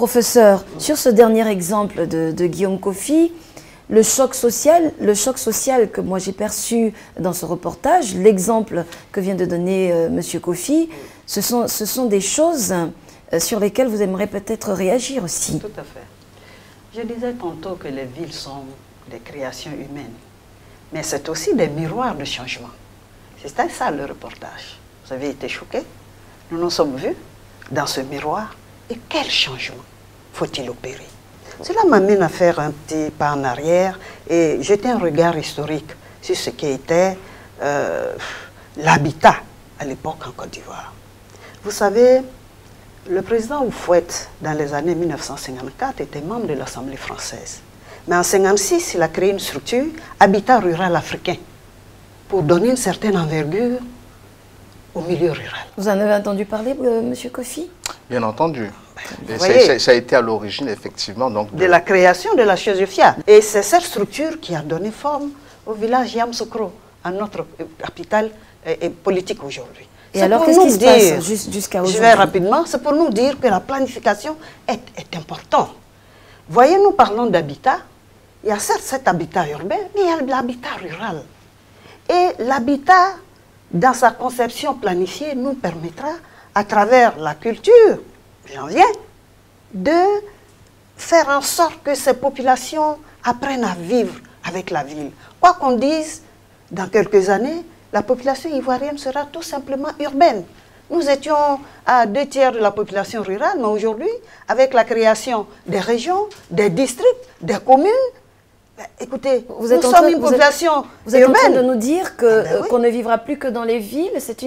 Professeur, sur ce dernier exemple de Guillaume Kofi, le choc social que moi j'ai perçu dans ce reportage, l'exemple que vient de donner M. Kofi, ce sont des choses sur lesquelles vous aimeriez peut-être réagir aussi. Tout à fait. Je disais tantôt que les villes sont des créations humaines, mais c'est aussi des miroirs de changement. C'était ça le reportage. Vous avez été choqués. Nous nous sommes vus dans ce miroir. Et quel changement faut-il opérer? Cela m'amène à faire un petit pas en arrière et jeter un regard historique sur ce qui était l'habitat à l'époque en Côte d'Ivoire. Vous savez, le président Houphouët, dans les années 1954, était membre de l'Assemblée française. Mais en 1956, il a créé une structure, Habitat rural africain, pour donner une certaine envergure au milieu rural. Vous en avez entendu parler, M. Kofi? Bien entendu. Ça a été à l'origine, effectivement, donc de la création de la Chosufia. Et c'est cette structure qui a donné forme au village Yamoussoukro, à notre capitale politique aujourd'hui. Et alors, qu'est-ce qui se passe jusqu'à aujourd'hui? Je vais rapidement. C'est pour nous dire que la planification est importante. Voyez, nous parlons d'habitat. Il y a certes cet habitat urbain, mais il y a de l'habitat rural. Et l'habitat, dans sa conception planifiée, nous permettra, à travers la culture, j'en viens, de faire en sorte que ces populations apprennent à vivre avec la ville. Quoi qu'on dise, dans quelques années, la population ivoirienne sera tout simplement urbaine. Nous étions à 2/3 de la population rurale, mais aujourd'hui, avec la création des régions, des districts, des communes, écoutez, nous sommes une population urbaine. Vous êtes en train de nous dire qu'on ne vivra plus que dans les villes. C'est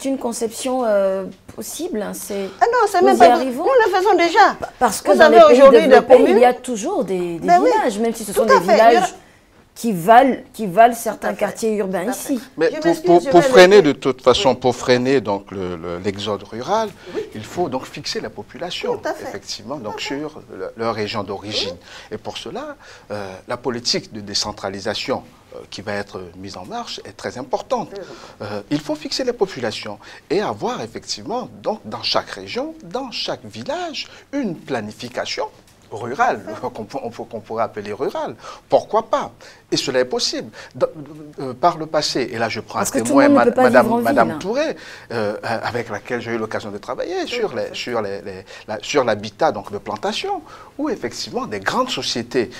une conception possible. Ah non, c'est même pas. Nous le faisons déjà. Parce que dans les pays développés, il y a toujours des villages, même si ce sont des villages qui valent certains quartiers urbains ici. Mais pour freiner de toute façon, pour freiner donc l'exode rural, il faut donc fixer la population, effectivement, donc sur leur région d'origine. Et pour cela, la politique de décentralisation qui va être mise en marche est très importante. Il faut fixer les populations et avoir effectivement, donc, dans chaque région, dans chaque village, une planification rurale, qu'on pourrait appeler rurale. Pourquoi pas? Et cela est possible. Par le passé, et là je prends un témoin, Madame Touré, avec laquelle j'ai eu l'occasion de travailler sur l'habitat donc de plantation, où effectivement des grandes sociétés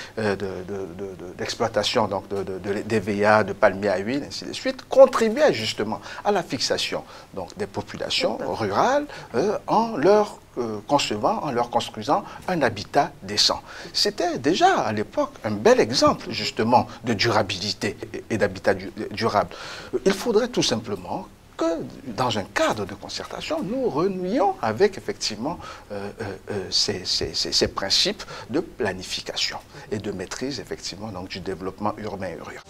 d'exploitation donc d'EVA, de palmiers à huile, ainsi de suite, contribuaient justement à la fixation donc des populations rurales en leur construisant un habitat décent. C'était déjà à l'époque un bel exemple justement de durabilité et d'habitat durable. Il faudrait tout simplement que dans un cadre de concertation, nous renouions avec effectivement ces principes de planification et de maîtrise effectivement donc, du développement urbain et rural.